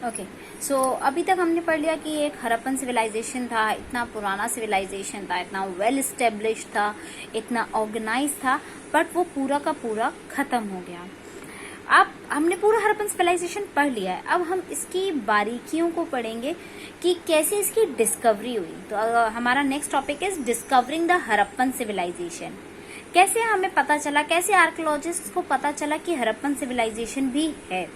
Okay, सो अभी तक हमने पढ़ लिया कि एक हड़प्पन सिविलाइजेशन था, इतना पुराना सिविलाइजेशन था, इतना वेल एस्टेब्लिश था, इतना ऑर्गेनाइज था, बट वो पूरा का पूरा खत्म हो गया। अब हमने पूरा हड़प्पन सिविलाइजेशन पढ़ लिया है, अब हम इसकी बारीकियों को पढ़ेंगे कि कैसे इसकी डिस्कवरी हुई। तो हमारा next topic is discovering the Harappan civilisation. कैसे हमें पता चला, कैसे आर्कियोलॉजिस्ट को पता चला कि हड़प्पन सिविलाइजेशन भी है।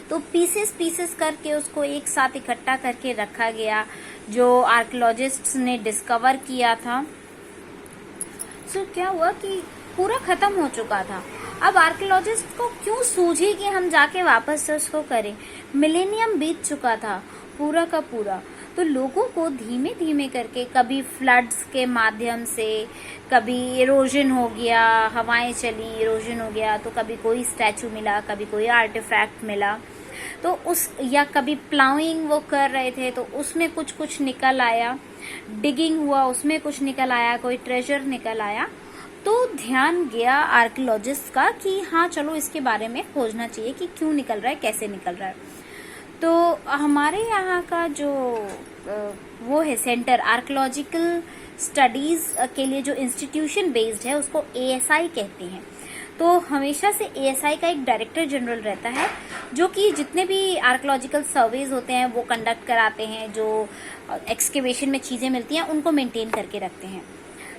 तो पीसेस करके उसको एक साथ इकट्ठा करके रखा गया, जो आर्कियोलॉजिस्ट्स ने डिस्कवर किया था। सो क्या हुआ कि पूरा खत्म हो चुका था। अब आर्कियोलॉजिस्ट को क्यों सूझी कि हम जाके वापस से उसको करें। मिलेनियम बीत चुका था पूरा का पूरा। तो लोगों को धीमे धीमे करके, कभी फ्लड्स के माध्यम से, कभी इरोजन हो गया, हवाएं चली, इरोजन हो गया, तो कभी कोई स्टैचू मिला, कभी कोई आर्टिफैक्ट मिला, तो उस या कभी प्लाउइंग वो कर रहे थे तो उसमें कुछ कुछ निकल आया, डिगिंग हुआ उसमें कुछ निकल आया, कोई ट्रेजर निकल आया। तो ध्यान गया आर्कियोलॉजिस्ट का कि हाँ चलो इसके बारे में खोजना चाहिए कि क्यों निकल रहा है, कैसे निकल रहा है। तो हमारे यहाँ का जो वो है सेंटर आर्कियोलॉजिकल स्टडीज के लिए जो इंस्टीट्यूशन बेस्ड है उसको ASI कहते हैं। तो हमेशा से ASI का एक डायरेक्टर जनरल रहता है जो कि जितने भी आर्कियोलॉजिकल सर्वेज होते हैं वो कंडक्ट कराते हैं, जो एक्सकेवेशन में चीजें मिलती हैं उनको मेंटेन करके रखते हैं।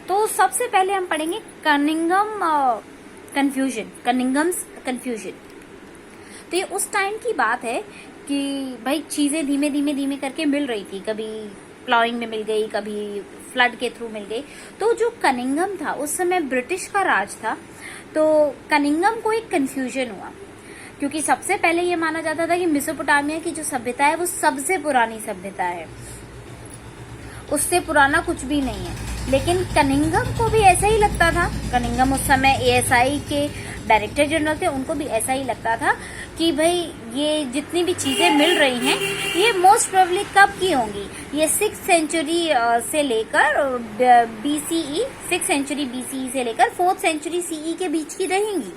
तो सबसे पहले हम पढ़ेंगे कनिंगम्स कन्फ्यूजन। तो ये उस टाइम की बात है कि भाई चीजें धीमे धीमे करके मिल रही थी, कभी प्लाइंग में मिल गई, कभी फ्लड के थ्रू मिल गई। तो जो कनिंगम था उस समय ब्रिटिश का राज था, तो कनिंगम को एक कंफ्यूजन हुआ क्योंकि सबसे पहले ये माना जाता था कि मेसोपोटामिया की जो सभ्यता है वो सबसे पुरानी सभ्यता है, उससे पुराना कुछ भी नहीं है। लेकिन कनिंगम को भी ऐसा ही लगता था। कनिंगम उस समय ASI के डायरेक्टर जनरल थे, उनको भी ऐसा ही लगता था कि भाई ये जितनी भी चीजें मिल रही हैं ये मोस्ट प्रोबेबली कब की होंगी, ये 6th सेंचुरी से लेकर BCE 6th सेंचुरी BCE से लेकर 4th सेंचुरी CE के बीच की रहेंगी।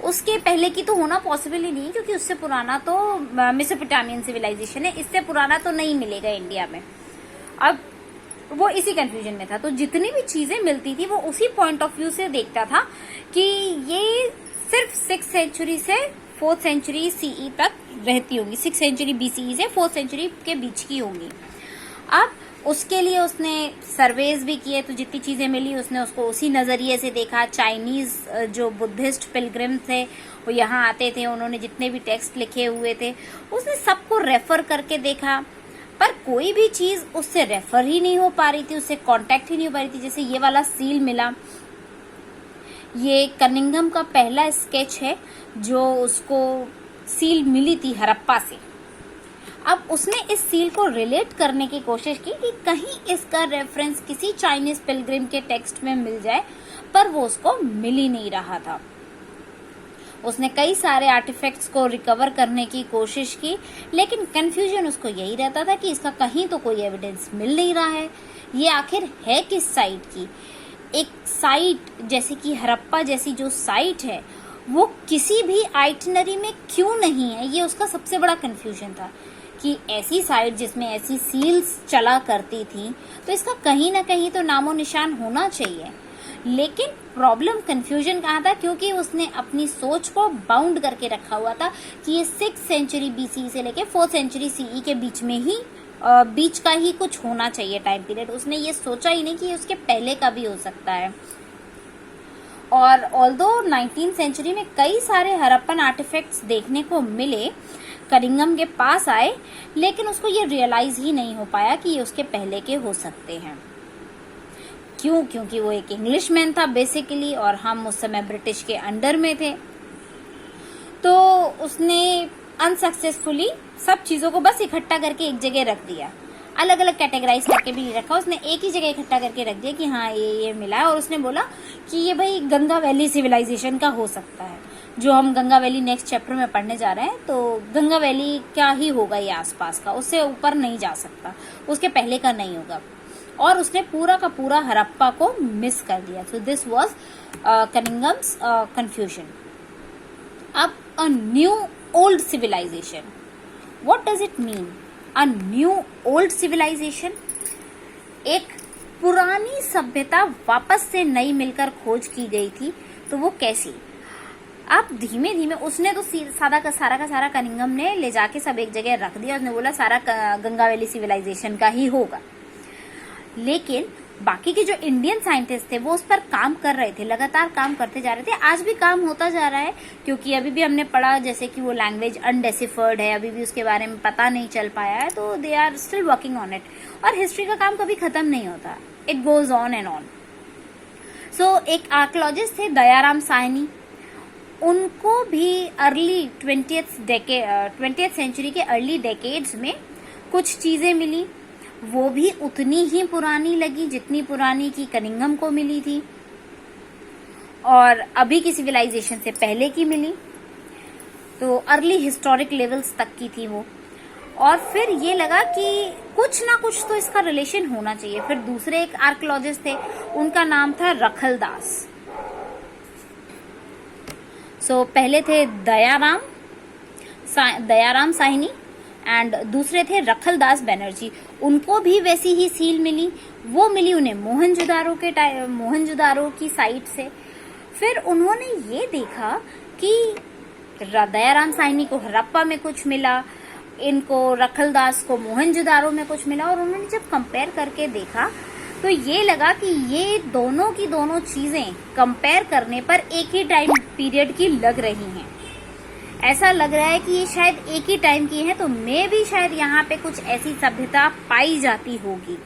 उसके पहले की तो होना पॉसिबल ही नहीं, क्योंकि उससे पुराना तो मेसोपोटामियन सिविलाइजेशन है, इससे पुराना तो नहीं मिलेगा इंडिया में। अब वो इसी कंफ्यूजन में था। तो जितनी भी चीजें मिलती थी वो उसी पॉइंट ऑफ व्यू से देखता था कि ये सिर्फ 6th सेंचुरी से 4th सेंचुरी CE तक रहती होंगी, 6th सेंचुरी BCE से 4th सेंचुरी के बीच की होंगी। अब उसके लिए उसने सर्वेज भी किए, तो जितनी चीजें मिली उसने उसको उसी नजरिए से देखा। चाइनीज जो बुद्धिस्ट पिलग्रिम थे वो यहाँ आते थे, उन्होंने जितने भी टेक्स्ट लिखे हुए थे उसने सबको रेफर करके देखा, पर कोई भी चीज उससे रेफर ही नहीं हो पा रही थी, उससे कांटेक्ट ही नहीं हो पा रही थी। जैसे ये वाला सील मिला, ये कनिंगम का पहला स्केच है जो उसको सील मिली थी हड़प्पा से। अब उसने इस सील को रिलेट करने की कोशिश की कि कहीं इसका रेफरेंस किसी चाइनीज पिलग्रिम के टेक्स्ट में मिल जाए, पर वो उसको मिल ही नहीं रहा था। उसने कई सारे आर्टिफैक्ट्स को रिकवर करने की कोशिश की, लेकिन कंफ्यूजन उसको यही रहता था कि इसका कहीं तो कोई एविडेंस मिल नहीं रहा है, ये आखिर है किस साइट की। एक साइट जैसे कि हड़प्पा जैसी जो साइट है वो किसी भी आइटिनरी में क्यों नहीं है, ये उसका सबसे बड़ा कंफ्यूजन था कि ऐसी साइट जिसमें ऐसी सील्स चला करती थी तो इसका कहीं ना कहीं तो नामो निशान होना चाहिए। लेकिन प्रॉब्लम कंफ्यूजन कहाँ था, क्योंकि उसने अपनी सोच को बाउंड करके रखा हुआ था कि ये 6th सेंचुरी BCE से लेके 4th सेंचुरी CE के बीच में ही बीच का ही कुछ होना चाहिए टाइम पीरियड। उसने ये सोचा ही नहीं कि ये उसके पहले का भी हो सकता है। और ऑल्दो 19th सेंचुरी में कई सारे हड़प्पन आर्टिफैक्ट्स देखने को मिले, कनिंगम के पास आए, लेकिन उसको ये रियलाइज ही नहीं हो पाया कि ये उसके पहले के हो सकते हैं। क्यों? क्योंकि वो एक इंग्लिशमैन था बेसिकली और हम उस समय ब्रिटिश के अंडर में थे। तो उसने अनसक्सेसफुली सब चीजों को बस इकट्ठा करके एक जगह रख दिया, अलग अलग कैटेगराइज करके भी रखा। उसने एक ही जगह इकट्ठा करके रख दिया कि हाँ ये मिला है, और उसने बोला कि ये भाई गंगा वैली सिविलाइजेशन का हो सकता है, जो हम गंगा वैली नेक्स्ट चैप्टर में पढ़ने जा रहे हैं। तो गंगा वैली क्या ही होगा ये आसपास का, उससे ऊपर नहीं जा सकता, उसके पहले का नहीं होगा। और उसने पूरा का पूरा हड़प्पा को मिस कर दिया। So this was Cunningham's confusion. अब a new old civilisation, what does it mean a new old civilisation? एक पुरानी सभ्यता वापस से नई मिलकर खोज की गई थी, तो वो कैसी? अब धीमे धीमे उसने तो का सारा कनिंगम ने ले जाके सब एक जगह रख दिया। उसने बोला सारा गंगा वैली सिविलाइजेशन का ही होगा, लेकिन बाकी के जो इंडियन साइंटिस्ट थे वो उस पर काम कर रहे थे, लगातार काम करते जा रहे थे। आज भी काम होता जा रहा है, क्योंकि अभी भी हमने पढ़ा जैसे कि वो लैंग्वेज अनडेसिफर्ड है, अभी भी उसके बारे में पता नहीं चल पाया है, तो they are still working on it. और हिस्ट्री का काम कभी खत्म नहीं होता, it goes on and on. So एक आर्कियोलॉजिस्ट थे दयाराम साहनी, उनको भी अर्ली 20th सेंचुरी के अर्ली डेकेड्स में कुछ चीजें मिली, वो भी उतनी ही पुरानी लगी जितनी पुरानी की कनिंगम को मिली थी और अभी की सिविलाइजेशन से पहले की मिली, तो अर्ली हिस्टोरिक लेवल्स तक की थी वो। और फिर ये लगा कि कुछ ना कुछ तो इसका रिलेशन होना चाहिए। फिर दूसरे एक आर्कियोलॉजिस्ट थे, उनका नाम था रखलदास। सो पहले थे दयाराम साहनी एंड दूसरे थे रखलदास बनर्जी। उनको भी वैसी ही सील मिली, वो मिली उन्हें मोहनजोदारो की साइट से। फिर उन्होंने ये देखा कि दयाराम साहनी को हड़प्पा में कुछ मिला, इनको रखलदास को मोहनजोदारो में कुछ मिला, और उन्होंने जब कंपेयर करके देखा तो ये लगा कि ये दोनों की दोनों चीजें कंपेयर करने पर एक ही टाइम पीरियड की लग रही हैं। ऐसा लग रहा है कि ये शायद एक ही टाइम की है, तो मे भी शायद यहाँ पे कुछ ऐसी सभ्यता पाई जाती होगी।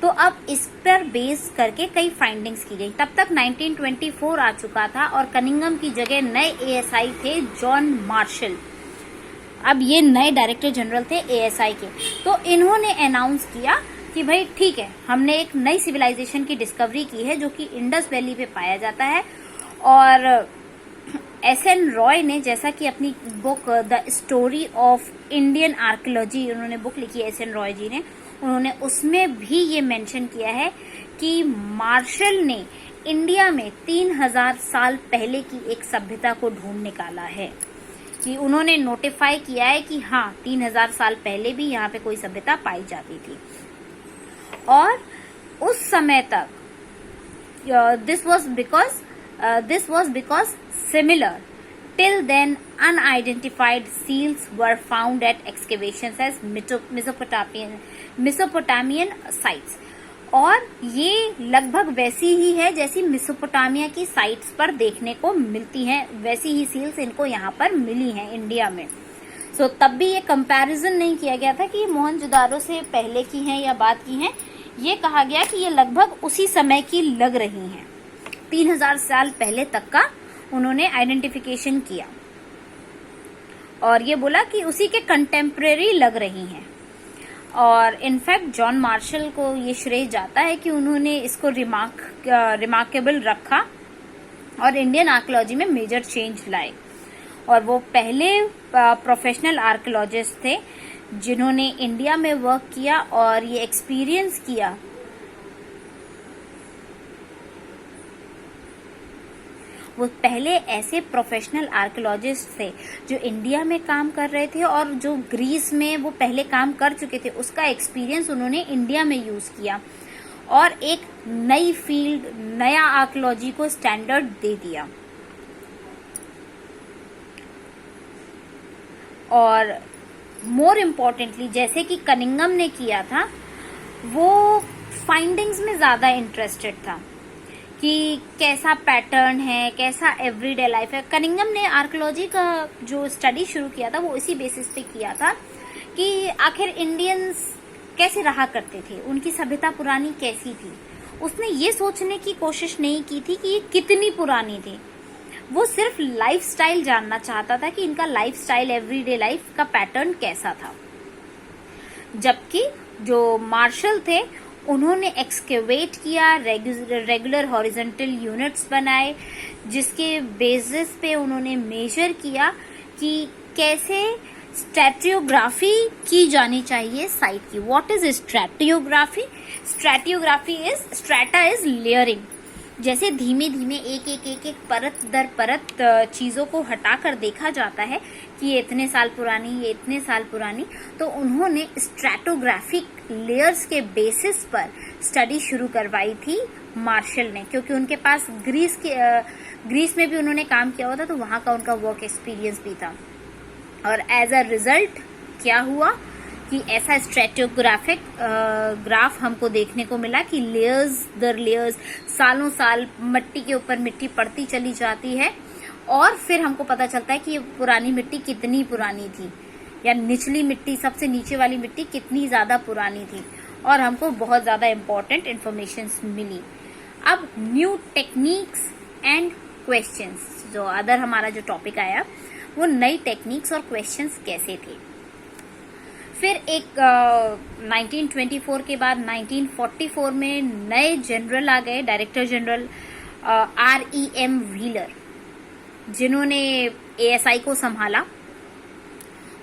तो अब इस पर बेस करके कई फाइंडिंग्स की गई। तब तक 1924 आ चुका था और कनिंगम की जगह नए एएसआई थे जॉन मार्शल। अब ये नए डायरेक्टर जनरल थे एएसआई के। तो इन्होंने अनाउंस किया कि भाई ठीक है, हमने एक नई सिविलाइजेशन की डिस्कवरी की है जो कि इंडस वैली पे पाया जाता है। और एसएन रॉय ने, जैसा कि अपनी book the story of Indian archaeology उन्होंने बुक लिखी है एसएन रॉय जी ने, उन्होंने उसमें भी ये मेंशन किया है कि मार्शल ने इंडिया में 3000 साल पहले की एक सभ्यता को ढूंढ निकाला है। कि उन्होंने नोटिफाई किया है कि हाँ 3000 साल पहले भी यहाँ पे कोई सभ्यता पाई जाती थी। और उस समय तक this was because similar till then unidentified seals were found at excavations as Mesopotamian sites। और ये लगभग वैसी ही है जैसी मेसोपोटामिया की साइट्स पर देखने को मिलती हैं, वैसी ही सील्स इनको यहाँ पर मिली हैं इंडिया में। सो तब भी ये कंपैरिजन नहीं किया गया था कि ये मोहनजोदारो से पहले की हैं या बाद की हैं। ये कहा गया कि ये लगभग उसी समय की लग रही हैं। 3000 साल पहले तक का उन्होंने आइडेंटिफिकेशन किया और ये बोला कि उसी के कंटेम्परेरी लग रही हैं। और इनफैक्ट जॉन मार्शल को ये श्रेय जाता है कि उन्होंने इसको रिमार्केबल रखा और इंडियन आर्कियोलॉजी में मेजर चेंज लाए। और वो पहले प्रोफेशनल आर्कियोलॉजिस्ट थे जिन्होंने इंडिया में वर्क किया और ये एक्सपीरियंस किया वो पहले ऐसे प्रोफेशनल आर्कियोलॉजिस्ट थे जो इंडिया में काम कर रहे थे और जो ग्रीस में वो पहले काम कर चुके थे उसका एक्सपीरियंस उन्होंने इंडिया में यूज किया और एक नई फील्ड, नया आर्कियोलॉजी को स्टैंडर्ड दे दिया। और मोर इम्पोर्टेंटली जैसे कि कनिंगम ने किया था, वो फाइंडिंग्स में ज्यादा इंटरेस्टेड था कि कैसा पैटर्न है, कैसा एवरीडे लाइफ है। कनिंगम ने आर्कियोलॉजी का जो स्टडी शुरू किया था वो इसी बेसिस पे किया था कि आखिर इंडियंस कैसे रहा करते थे, उनकी सभ्यता पुरानी कैसी थी। उसने ये सोचने की कोशिश नहीं की थी कि ये कितनी पुरानी थी, वो सिर्फ लाइफस्टाइल जानना चाहता था कि इनका लाइफस्टाइल, एवरीडे लाइफ का पैटर्न कैसा था। जबकि जो मार्शल थे उन्होंने एक्सकेवेट किया, रेगुलर हॉरिजॉन्टल यूनिट्स बनाए जिसके बेसिस पे उन्होंने मेजर किया कि कैसे स्ट्रैटियोग्राफी की जानी चाहिए साइट की। What is stratigraphy? Stratigraphy is, strata is layering. जैसे धीमे धीमे एक परत दर परत चीजों को हटाकर देखा जाता है कि ये इतने साल पुरानी, ये इतने साल पुरानी। तो उन्होंने स्ट्रैटोग्राफिक लेयर्स के बेसिस पर स्टडी शुरू करवाई थी मार्शल ने, क्योंकि उनके पास ग्रीस में भी उन्होंने काम किया हुआ था, तो वहां का उनका वर्क एक्सपीरियंस भी था। और एज अ रिजल्ट क्या हुआ कि ऐसा स्ट्रैटोग्राफिक ग्राफ हमको देखने को मिला कि लेयर्स दर लेयर्स सालों साल मिट्टी के ऊपर मिट्टी पड़ती चली जाती है, और फिर हमको पता चलता है कि ये पुरानी मिट्टी कितनी पुरानी थी, या निचली मिट्टी, सबसे नीचे वाली मिट्टी कितनी ज्यादा पुरानी थी, और हमको बहुत ज्यादा इंपॉर्टेंट इंफॉर्मेशन मिली। अब न्यू टेक्निक्स एंड क्वेश्चंस, जो अदर हमारा जो टॉपिक आया वो नई टेक्निक्स और क्वेश्चंस कैसे थे। फिर एक 1924 के बाद 1944 में नए जनरल आ गए, डायरेक्टर जनरल REM व्हीलर, जिन्होंने ASI को संभाला,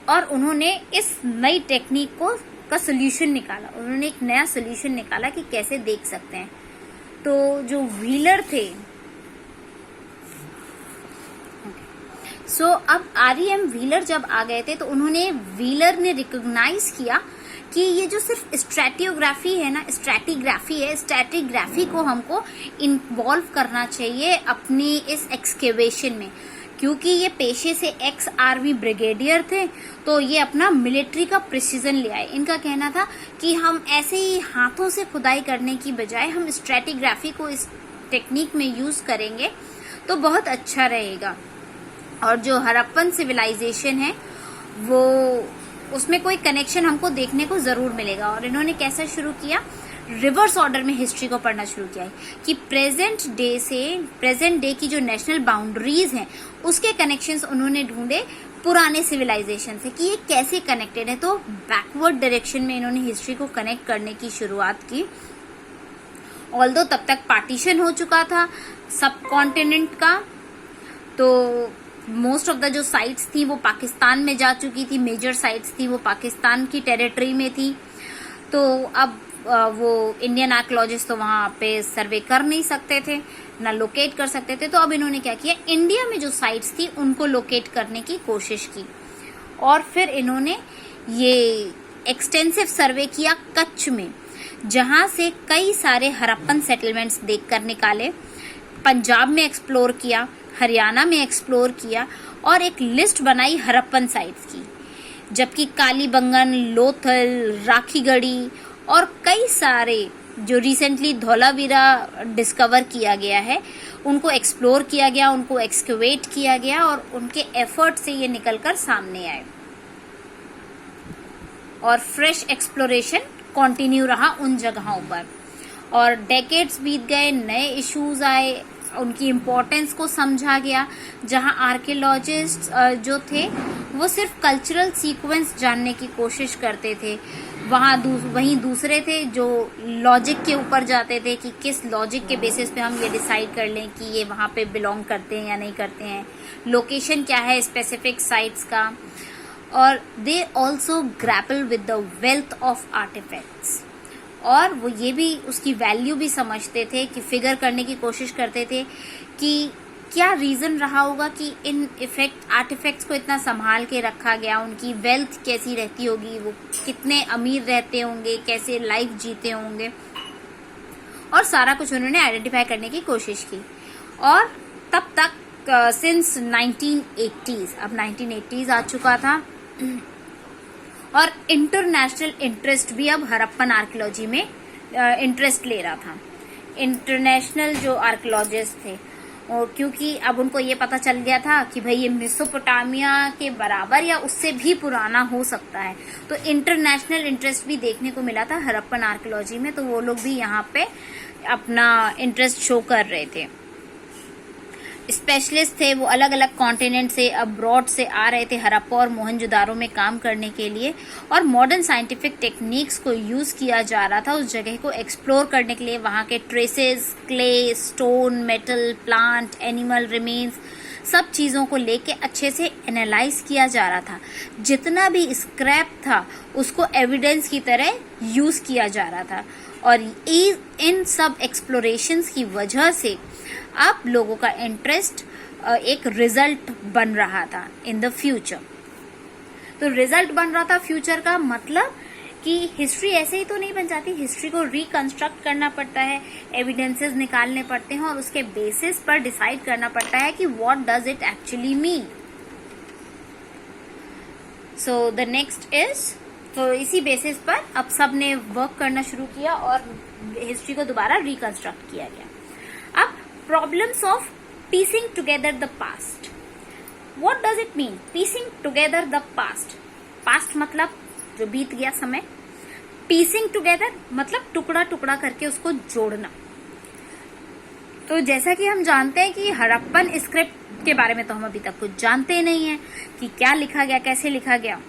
और उन्होंने इस नई टेक्निक का सोल्यूशन निकाला। उन्होंने एक नया सोल्यूशन निकाला कि कैसे देख सकते हैं। तो जो व्हीलर थे, अब REM व्हीलर जब आ गए थे, तो व्हीलर ने रिकॉग्नाइज किया कि ये जो सिर्फ स्ट्रैटिग्राफी है ना, स्ट्रैटिग्राफी को हमको इन्वॉल्व करना चाहिए अपनी इस एक्सकेवेशन में, क्योंकि ये पेशे से एक्स आर्मी ब्रिगेडियर थे, तो ये अपना मिलिट्री का प्रिसीजन ले आए। इनका कहना था कि हम ऐसे ही हाथों से खुदाई करने की बजाय हम स्ट्रैटिग्राफी को इस टेक्निक में यूज करेंगे तो बहुत अच्छा रहेगा। और जो हड़प्पन सिविलाइजेशन है वो, उसमें कोई कनेक्शन हमको देखने को जरूर मिलेगा। और इन्होंने कैसे शुरू किया, रिवर्स ऑर्डर में हिस्ट्री को पढ़ना शुरू किया है कि प्रेजेंट डे की जो नेशनल बाउंड्रीज हैं उसके कनेक्शंस उन्होंने ढूंढे पुराने सिविलाइजेशन से, कि ये कैसे कनेक्टेड है। तो बैकवर्ड डायरेक्शन में इन्होंने हिस्ट्री को कनेक्ट करने की शुरुआत की। ऑल्दो तब तक पार्टीशन हो चुका था सब कॉन्टिनेंट का, तो मोस्ट ऑफ द जो साइट्स थी वो पाकिस्तान में जा चुकी थी, मेजर साइट्स थी वो पाकिस्तान की टेरिटरी में थी। तो अब वो इंडियन आर्कियोलॉजिस्ट तो वहां पे सर्वे कर नहीं सकते थे, ना लोकेट कर सकते थे। तो अब इन्होंने क्या किया, इंडिया में जो साइट्स थी उनको लोकेट करने की कोशिश की, और फिर इन्होंने ये एक्सटेंसिव सर्वे किया कच्छ में, जहां से कई सारे हड़प्पन सेटलमेंट्स देखकर निकाले। पंजाब में एक्सप्लोर किया, हरियाणा में एक्सप्लोर किया, और एक लिस्ट बनाई हड़प्पन साइट्स की। जबकि कालीबंगन, लोथल, राखीगढ़ी और कई सारे जो रिसेंटली धौलावीरा डिस्कवर किया गया है उनको एक्सप्लोर किया गया, उनको एक्सकेवेट किया गया, और उनके एफर्ट से ये निकलकर सामने आए। और फ्रेश एक्सप्लोरेशन कंटिन्यू रहा उन जगहों पर, और डेकेड्स बीत गए, नए इश्यूज आए, उनकी इम्पोर्टेंस को समझा गया। जहां आर्कियोलॉजिस्ट जो थे वो सिर्फ कल्चरल सीक्वेंस जानने की कोशिश करते थे, वहीं दूसरे थे जो लॉजिक के ऊपर जाते थे कि किस लॉजिक के बेसिस पे हम ये डिसाइड कर लें कि ये वहां पे बिलोंग करते हैं या नहीं करते हैं, लोकेशन क्या है स्पेसिफिक साइट्स का। और they also grapple with the wealth of artefacts, और वो ये भी उसकी वैल्यू भी समझते थे, कि फिगर करने की कोशिश करते थे कि क्या रीजन रहा होगा कि इन आर्टिफैक्ट्स को इतना संभाल के रखा गया, उनकी वेल्थ कैसी रहती होगी, वो कितने अमीर रहते होंगे, कैसे लाइफ जीते होंगे, और सारा कुछ उन्होंने आइडेंटिफाई करने की कोशिश की। और तब तक सिंस 1980s, अब 1980s आ चुका था, और इंटरनेशनल इंटरेस्ट भी अब हड़प्पन आर्कियोलॉजी में इंटरेस्ट ले रहा था। इंटरनेशनल जो आर्कियोलॉजिस्ट थे, और क्योंकि अब उनको ये पता चल गया था कि भाई ये मेसोपोटामिया के बराबर या उससे भी पुराना हो सकता है, तो इंटरनेशनल इंटरेस्ट भी देखने को मिला था हड़प्पन आर्कियोलॉजी में। तो वो लोग भी यहाँ पे अपना इंटरेस्ट शो कर रहे थे। स्पेशलिस्ट थे, वो अलग अलग कॉन्टिनेंट से, अब्रॉड से आ रहे थे हड़प्पा और मोहनजोदारो में काम करने के लिए, और मॉडर्न साइंटिफिक टेक्निक्स को यूज किया जा रहा था उस जगह को एक्सप्लोर करने के लिए। वहां के traces, clay, stone, metal, plant, animal remains, सब चीजों को लेके अच्छे से एनालाइज किया जा रहा था। जितना भी स्क्रैप था उसको एविडेंस की तरह यूज किया जा रहा था, और इन सब एक्सप्लोरेशंस की वजह से अब लोगों का इंटरेस्ट एक रिजल्ट बन रहा था इन द फ्यूचर। तो रिजल्ट बन रहा था फ्यूचर का, मतलब कि हिस्ट्री ऐसे ही तो नहीं बन जाती, हिस्ट्री को रिकंस्ट्रक्ट करना पड़ता है, एविडेंसेस निकालने पड़ते हैं और उसके बेसिस पर डिसाइड करना पड़ता है कि what does it actually mean. So the next is, तो इसी बेसिस पर अब सब ने वर्क करना शुरू किया और हिस्ट्री को दोबारा रिकंस्ट्रक्ट किया गया। अब problems of piecing together the past. What does it mean piecing together the past? Past मतलब जो बीत गया समय, पीसिंग टुगेदर मतलब टुकड़ा टुकड़ा करके उसको जोड़ना। तो जैसा कि हम जानते हैं कि हड़प्पन स्क्रिप्ट के बारे में तो हम अभी तक कुछ जानते नहीं है कि क्या लिखा गया, कैसे लिखा गया,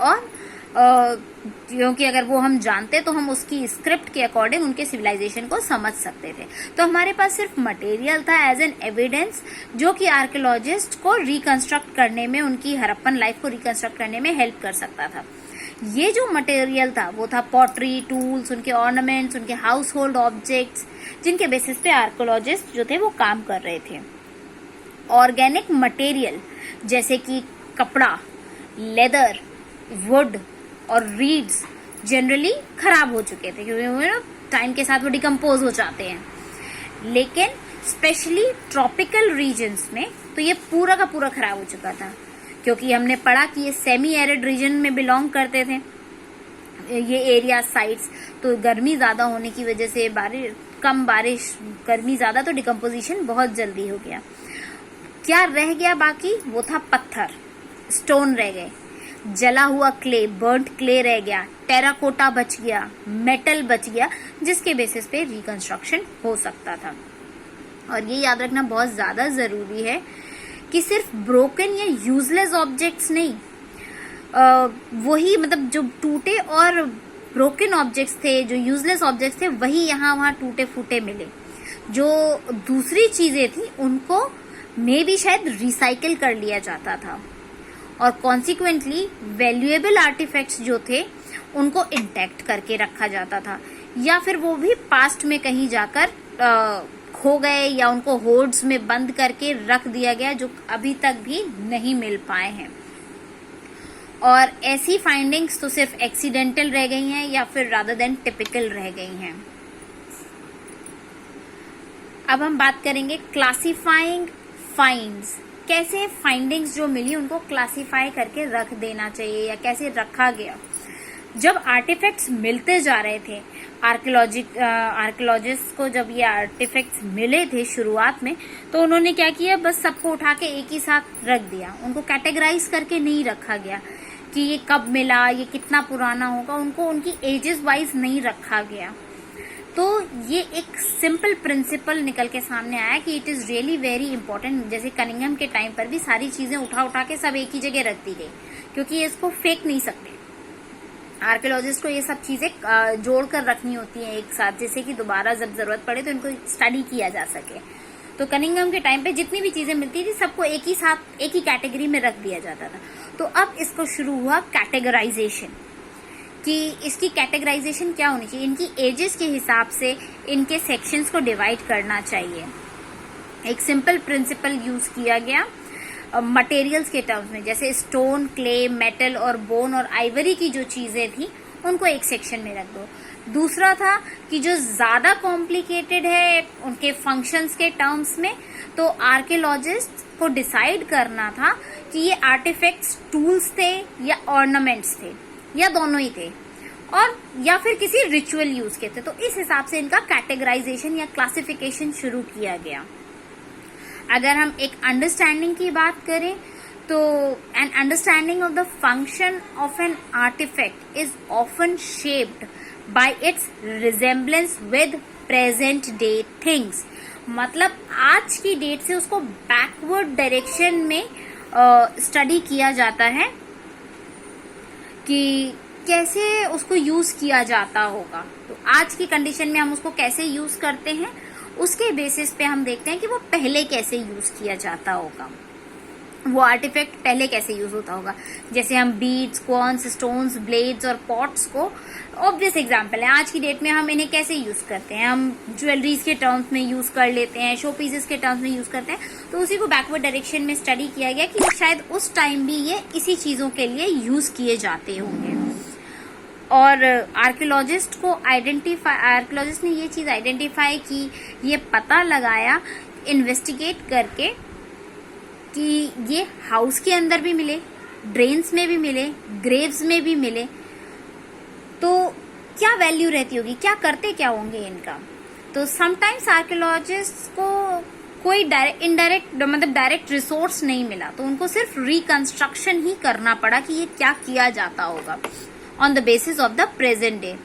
और क्योंकि अगर वो हम जानते तो हम उसकी स्क्रिप्ट के अकॉर्डिंग उनके सिविलाइजेशन को समझ सकते थे। तो हमारे पास सिर्फ मटेरियल था एज एन एविडेंस, जो कि आर्कियोलॉजिस्ट को रिकंस्ट्रक्ट करने में, उनकी हड़प्पन लाइफ को रिकंस्ट्रक्ट करने में हेल्प कर सकता था। ये जो मटेरियल था वो था पॉटरी, टूल्स, उनके ऑर्नामेंट्स, उनके हाउस होल्ड ऑब्जेक्ट्स, जिनके बेसिस पे आर्कियोलॉजिस्ट जो थे वो काम कर रहे थे। ऑर्गेनिक मटेरियल जैसे कि कपड़ा, लेदर, वुड और रीड्स जनरली खराब हो चुके थे क्योंकि टाइम के साथ वो डिकम्पोज हो जाते हैं। लेकिन स्पेशली ट्रॉपिकल रीजन्स में तो ये पूरा का पूरा खराब हो चुका था, क्योंकि हमने पढ़ा कि ये सेमी एरिड रीजन में बिलोंग करते थे ये एरिया साइट्स। तो गर्मी ज्यादा होने की वजह से कम बारिश, गर्मी ज्यादा, तो डिकम्पोजिशन बहुत जल्दी हो गया। क्या रह गया बाकी? वो था पत्थर, स्टोन रह गए, जला हुआ क्ले, बर्न्ट क्ले रह गया, टेराकोटा बच गया, मेटल बच गया, जिसके बेसिस पे रिकंस्ट्रक्शन हो सकता था। और ये याद रखना बहुत ज्यादा जरूरी है कि सिर्फ ब्रोकन या यूजलेस ऑब्जेक्ट्स नहीं, वही मतलब जो टूटे और ब्रोकन ऑब्जेक्ट्स थे, जो यूजलेस ऑब्जेक्ट्स थे, वही यहाँ वहां टूटे फूटे मिले। जो दूसरी चीजें थी उनको मे भी शायद रिसाइकिल कर लिया जाता था और कॉन्सिक्वेंटली वैल्यूएबल आर्टिफैक्ट्स जो थे उनको इंटैक्ट करके रखा जाता था, या फिर वो भी पास्ट में कहीं जाकर खो गए या उनको होर्ड्स में बंद करके रख दिया गया, जो अभी तक भी नहीं मिल पाए हैं। और ऐसी फाइंडिंग्स तो सिर्फ एक्सीडेंटल रह गई हैं या फिर रादर देन टिपिकल रह गई हैं। अब हम बात करेंगे क्लासिफाइंग फाइंड्स। कैसे फाइंडिंग्स जो मिली उनको क्लासिफाई करके रख देना चाहिए या कैसे रखा गया। जब आर्टिफैक्ट्स मिलते जा रहे थे, आर्कियोलॉजिस्ट को जब ये आर्टिफैक्ट्स मिले थे शुरुआत में, तो उन्होंने क्या किया, बस सबको उठा के एक ही साथ रख दिया। उनको कैटेगराइज करके नहीं रखा गया कि ये कब मिला, ये कितना पुराना होगा, उनको उनकी एजेस वाइज नहीं रखा गया। तो ये एक सिंपल प्रिंसिपल निकल के सामने आया कि it is really very important. जैसे कनिंघम के टाइम पर भी सारी चीजें उठा उठा के सब एक ही जगह रख दी गई, क्योंकि ये इसको फेंक नहीं सकते। आर्कियोलॉजिस्ट को ये सब चीजें जोड़कर रखनी होती हैं एक साथ, जिससे कि दोबारा जब जरूरत पड़े तो इनको स्टडी किया जा सके। तो कनिंघम के टाइम पे जितनी भी चीजें मिलती थी सबको एक ही साथ, एक ही कैटेगरी में रख दिया जाता था। तो अब इसको शुरू हुआ कैटेगराइजेशन, कि इसकी कैटेगराइजेशन क्या होनी चाहिए, इनकी एजेस के हिसाब से इनके सेक्शंस को डिवाइड करना चाहिए। एक सिंपल प्रिंसिपल यूज किया गया मटेरियल्स के टर्म्स में, जैसे स्टोन, क्ले, मेटल और बोन और आइवरी की जो चीजें थी उनको एक सेक्शन में रख दो। दूसरा था कि जो ज्यादा कॉम्प्लिकेटेड है उनके फंक्शंस के टर्म्स में, तो आर्कियोलॉजिस्ट को डिसाइड करना था कि ये आर्टिफैक्ट्स टूल्स थे या ऑर्नामेंट्स थे या दोनों ही थे, और या फिर किसी रिचुअल यूज के थे। तो इस हिसाब से इनका कैटेगराइजेशन या क्लासिफिकेशन शुरू किया गया। अगर हम एक अंडरस्टैंडिंग की बात करें तो an understanding of the function of an artefact is often shaped by its resemblance with present day things. मतलब आज की डेट से उसको बैकवर्ड डायरेक्शन में स्टडी किया जाता है कि कैसे उसको यूज किया जाता होगा। तो आज की कंडीशन में हम उसको कैसे यूज करते हैं, उसके बेसिस पे हम देखते हैं कि वो पहले कैसे यूज किया जाता होगा। वो आर्टिफैक्ट पहले कैसे यूज होता होगा। जैसे हम बीड्स, कॉर्न्स, स्टोन्स, ब्लेड्स और पॉट्स को ऑब्वियस एग्जांपल है। आज की डेट में हम इन्हें कैसे यूज करते हैं, हम ज्वेलरीज के टर्म्स में यूज कर लेते हैं, शो पीसेस के टर्म्स में यूज करते हैं। तो उसी को बैकवर्ड डायरेक्शन में स्टडी किया गया कि शायद उस टाइम भी ये इसी चीजों के लिए यूज किए जाते होंगे। और आर्कियोलॉजिस्ट ने ये चीज आइडेंटिफाई की, ये पता लगाया इन्वेस्टिगेट करके कि ये हाउस के अंदर भी मिले, ड्रेन्स में भी मिले, ग्रेव्स में भी मिले, तो क्या वैल्यू रहती होगी, क्या करते क्या होंगे इनका। तो समटाइम्स आर्कियोलॉजिस्ट को कोई इनडायरेक्ट मतलब डायरेक्ट रिसोर्स नहीं मिला, तो उनको सिर्फ रिकंस्ट्रक्शन ही करना पड़ा कि ये क्या किया जाता होगा on the basis of the present day.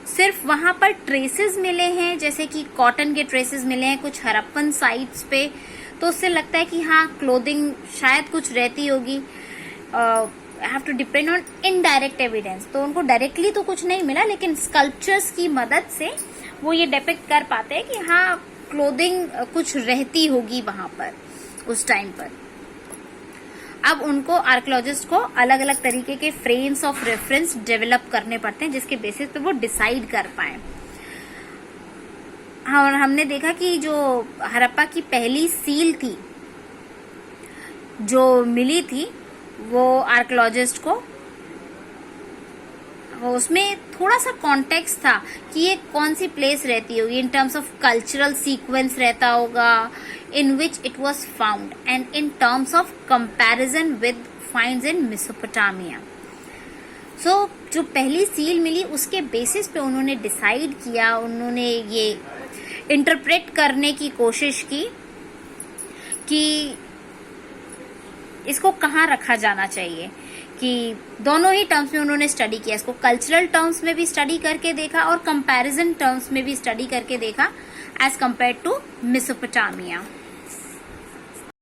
सिर्फ वहां पर ट्रेसेस मिले हैं, जैसे कि कॉटन के ट्रेसेस मिले हैं कुछ हड़प्पन साइट्स पे, तो उससे लगता है कि हाँ क्लोथिंग शायद कुछ रहती होगी। Have to depend on indirect evidence, तो उनको डायरेक्टली तो कुछ नहीं मिला, लेकिन स्कल्पचर्स की मदद से वो ये डिपिक्ट कर पाते हैं कि हाँ क्लोथिंग कुछ रहती होगी वहां पर उस टाइम पर। अब उनको आर्कियोलॉजिस्ट को अलग अलग तरीके के फ्रेम्स ऑफ रेफरेंस डेवलप करने पड़ते हैं, जिसके बेसिस पे वो डिसाइड कर पाए। और हमने देखा कि जो हड़प्पा की पहली सील थी जो मिली थी, वो आर्कियोलॉजिस्ट को उसमें थोड़ा सा कॉन्टेक्स्ट था कि ये कौन सी प्लेस रहती होगी, in terms of cultural sequence रहता होगा in which it was found, and in terms of comparison with finds in Mesopotamia. So जो पहली सील मिली उसके बेसिस पे उन्होंने डिसाइड किया, उन्होंने ये इंटरप्रेट करने की कोशिश की कि इसको कहाँ रखा जाना चाहिए, कि दोनों ही टर्म्स में उन्होंने स्टडी किया। इसको कल्चरल टर्म्स में भी स्टडी करके देखा और कंपैरिजन टर्म्स में भी स्टडी करके देखा एज कंपेयर टू मेसोपोटामिया।